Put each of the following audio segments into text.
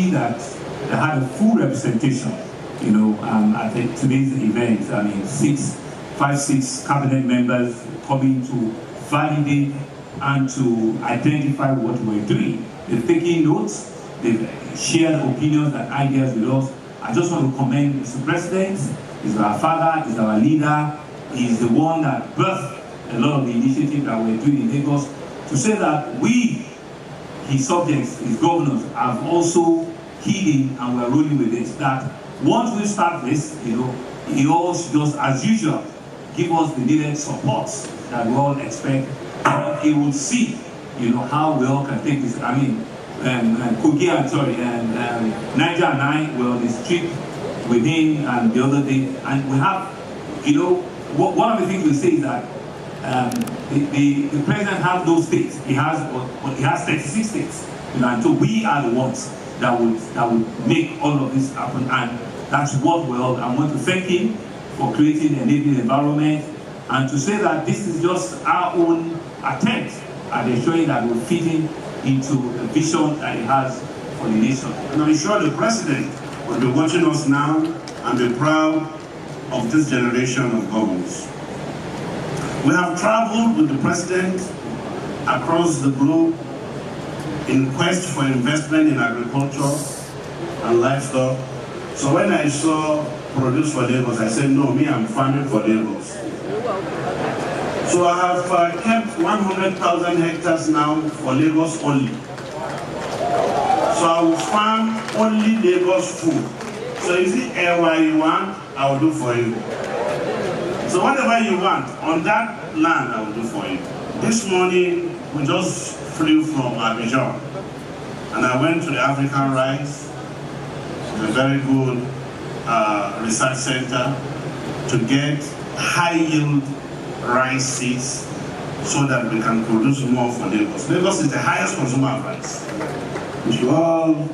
happy that they had a full representation, at today's event. I mean, 6 cabinet members coming to validate and to identify what we're doing. They've taken notes, they've shared opinions and ideas with us. I just want to commend Mr. President. He's our father, he's our leader, he's the one that birthed a lot of the initiatives that we're doing in Lagos, to say that we, his subjects, his governors, have also keyed in and we're rolling with it. That once we start this, he all should just, as usual, give us the needed support that we all expect. And he will see, how we all can take this. I mean, Kogi and Niger and I were on this trip with him and the other day, and we have, one of the things we say is that the president has no states. He has 36 states, and so we are the ones that would make all of this happen, and that's what we all. I want to thank him for creating an enabling environment, and to say that this is just our own attempt at ensuring that we're fitting into the vision that he has for the nation. And I'm sure the president will be watching us now and be proud of this generation of governors. We have traveled with the president across the globe in quest for investment in agriculture and livestock. So when I saw Produce for Lagos, I said, no, me, I'm farming for Lagos. So I have kept 100,000 hectares now for Lagos only. So I will farm only Lagos food. So is it where you want, I will do for you. So whatever you want on that land, I will do for you. This morning, we just flew from Agric, and I went to the African rice, a very good research center, to get high-yield rice seeds so that we can produce more for Lagos. Lagos is the highest consumer of rice. We should all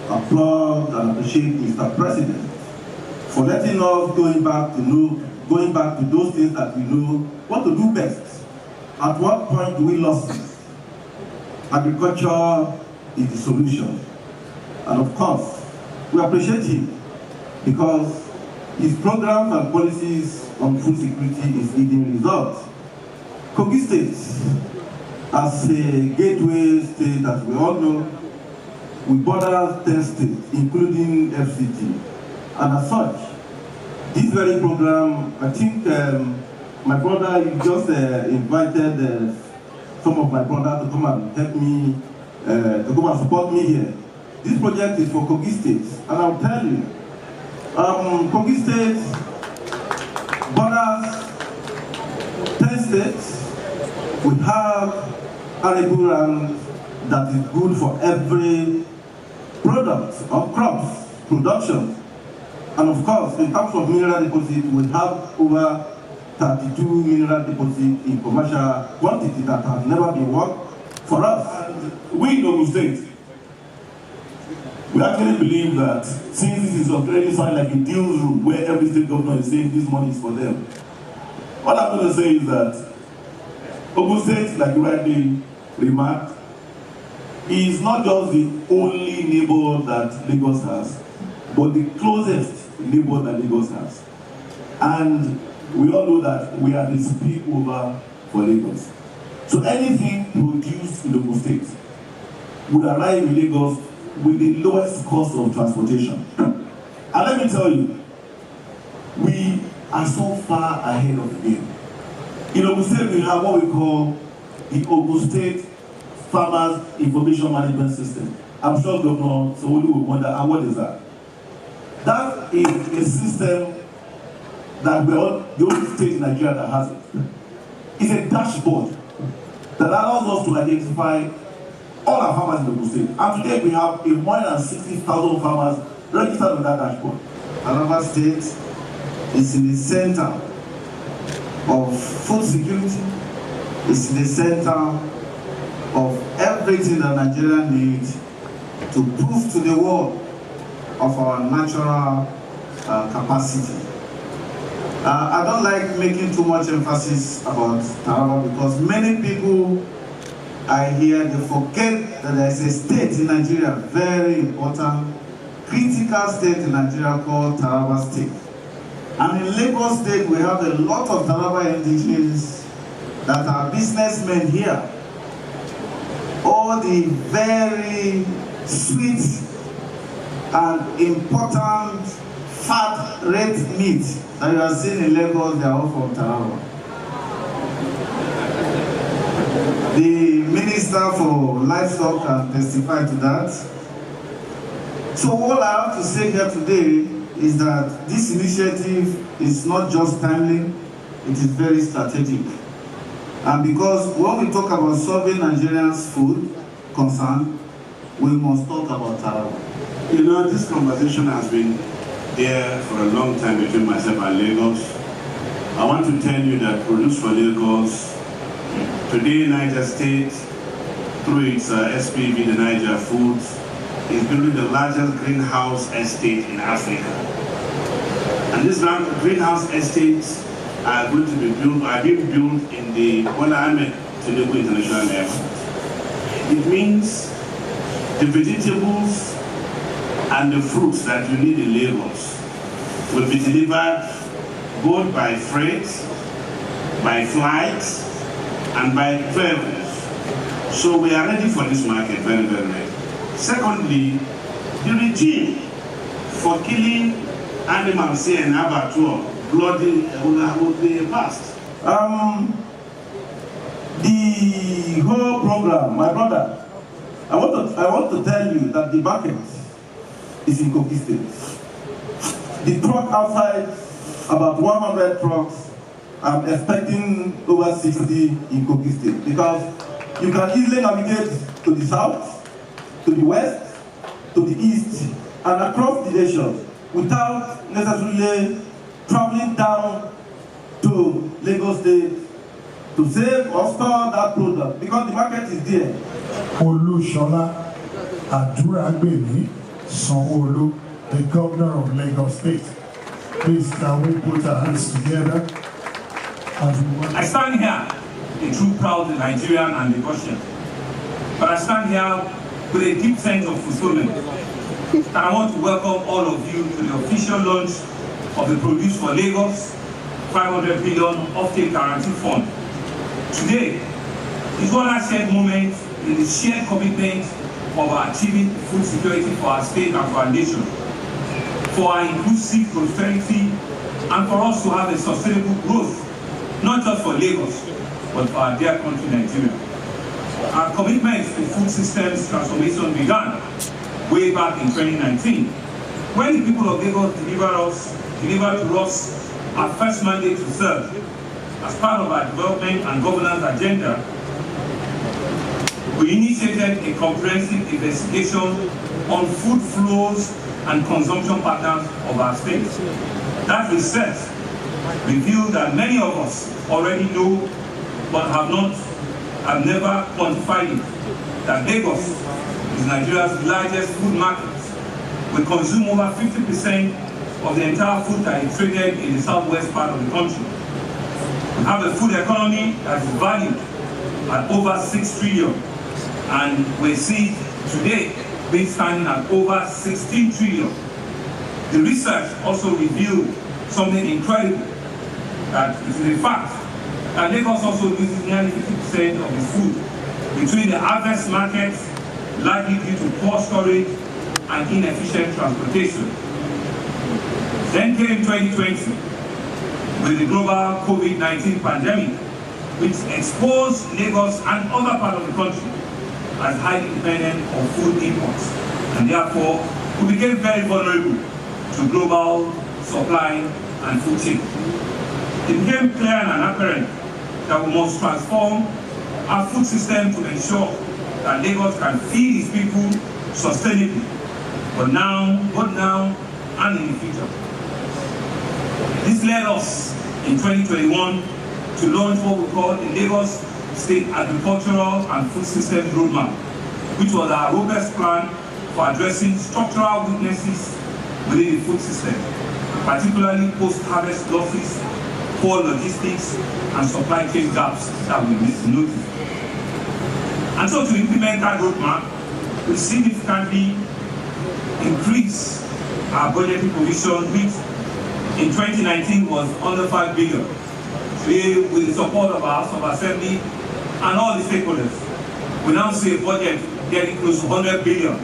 applaud and appreciate Mr. President for letting us going back to those things that we know what to do best. At what point do we lose it? Agriculture is the solution. And of course, we appreciate him because his programs and policies on food security is yielding results. Kogi State, as a gateway state, as we all know, we border 10 states, including FCT. And as such, this very program, I think my brother, you just invited some of my brothers to come and help me, to come and support me here. This project is for Kogi State, and I'll tell you, Kogi State borders 10 states. We have arable land that is good for every product of crops, production. And of course, in terms of mineral deposit, we have over 32 mineral deposits in commercial quantity that have never been worked for us. And we in Ogun State, we actually believe that since this is already sounding like a deals room where every state governor is saying this money is for them, what I'm going to say is that Ogun State, like you rightly remarked, is not just the only neighbor that Lagos has, but the closest neighbor that Lagos has. And we all know that we are the spillover for Lagos. So anything produced in Ogun State would arrive in Lagos with the lowest cost of transportation. And let me tell you, we are so far ahead of the game. In Ogun State, we have what we call the Ogun State Farmers Information Management System. I'm sure Governor Sanwoolu will wonder, and what is that? That is a system that we're the only state in Nigeria that has it. It's a dashboard that allows us to identify all our farmers in Ogun State. And today we have more than 60,000 farmers registered on that dashboard. Taraba State is in the center of food security. It's in the center of everything that Nigeria needs to prove to the world of our natural capacity. I don't like making too much emphasis about Taraba because many people I hear they forget that there is a state in Nigeria, very important, critical state in Nigeria called Taraba State. And in Lagos State, we have a lot of Taraba indigenes that are businessmen here. All the very sweet and important fat red meat that you are seeing in Lagos, they are all from Taraba. The Minister for Livestock can testify to that. So all I have to say here today is that this initiative is not just timely, it is very strategic. And because when we talk about solving Nigerians' food concern, we must talk about Taraba. You know, this conversation has been there for a long time between myself and Lagos. I want to tell you that Produce for Lagos, today Niger State, through its SPV, the Niger Foods, is building the largest greenhouse estate in Africa. And these greenhouse estates are going to be built, are being built in the Bola Ahmed Tinubu International Airport. It means the vegetables and the fruits that you need in Lagos will be delivered both by freight, by flight, and by travels. So we are ready for this market, very, very ready. Secondly, the regime for killing animals here in abattoir bloody will be passed. The whole program, my brother, I want to tell you that the market is in Kogi State. The truck outside, about 100 trucks, I'm expecting over 60 in Kogi State, because you can easily navigate to the south, to the west, to the east, and across the nation without necessarily traveling down to Lagos State to save or store that product, because the market is there. Olushola Aduragbemi Sanwoolu, the governor of Lagos State. Please, can we put our hands together? I stand here a true proud Nigerian and Lagosian, but I stand here with a deep sense of fulfillment. And I want to welcome all of you to the official launch of the Produce for Lagos 500 billion offtake guarantee fund. Today is one last shared moment in the shared commitment of achieving food security for our state and for our nation, for our inclusive prosperity, and for us to have a sustainable growth, not just for Lagos, but for our dear country, Nigeria. Our commitment to food systems transformation began way back in 2019, when the people of Lagos delivered to us our first mandate to serve. As part of our development and governance agenda, we initiated a comprehensive investigation on food flows and consumption patterns of our state. That research revealed that many of us already know, but have never quantified it, that Lagos is Nigeria's largest food market. We consume over 50% of the entire food that is traded in the southwest part of the country. We have a food economy that is valued at over 6 trillion, and we see today being standing at over 16 trillion. The research also revealed something incredible, that it is a fact that Lagos also uses nearly 50% of the food between the harvest markets, largely due to poor storage and inefficient transportation. Then came 2020 with the global COVID-19 pandemic, which exposed Lagos and other parts of the country as highly dependent on food imports, and therefore we became very vulnerable to global supply and food chain. It became clear and apparent that we must transform our food system to ensure that Lagos can feed its people sustainably, both now and in the future. This led us in 2021 to launch what we call the Lagos State Agricultural and Food Systems Roadmap, which was our robust plan for addressing structural weaknesses within the food system, particularly post-harvest losses, poor logistics, and supply chain gaps that we noticed. And so to implement that roadmap, we significantly increase our budgetary provision, which in 2019 was under 5 billion. With the support of our House of Assembly and all the stakeholders, we now see a budget getting close to 100 billion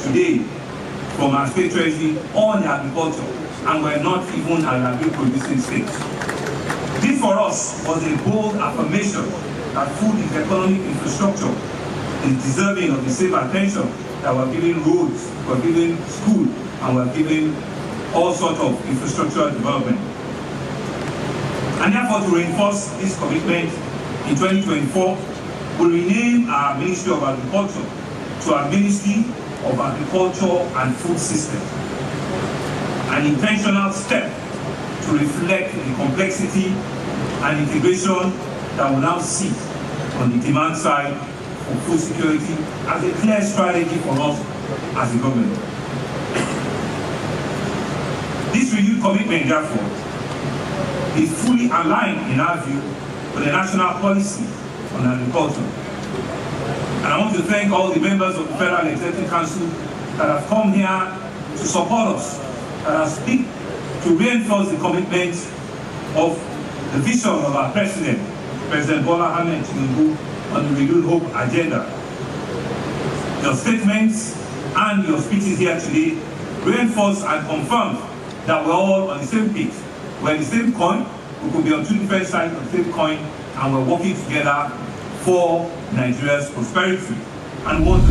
today from our state treasury on agriculture, and we're not even an agri-producing state. This for us was a bold affirmation that food is economic infrastructure, is deserving of the same attention that we're giving roads, we're giving school, and we're giving all sorts of infrastructural development. And therefore, to reinforce this commitment, in 2024, we rename our Ministry of Agriculture to our Ministry of Agriculture and Food System, an intentional step to reflect the complexity and integration that we now see on the demand side for food security as a clear strategy for us as a government. This renewed commitment, therefore, is fully aligned, in our view, with the national policy on agriculture. And I want to thank all the members of the Federal Executive Council that have come here to support us, that have speak to reinforce the commitment of the vision of our President, President Bola Ahmed Tinubu, on the renewed hope agenda. Your statements and your speeches here today reinforce and confirm that we're all on the same page. We're the same coin. We could be on two different sides of the same coin, and we're working together for Nigeria's prosperity and want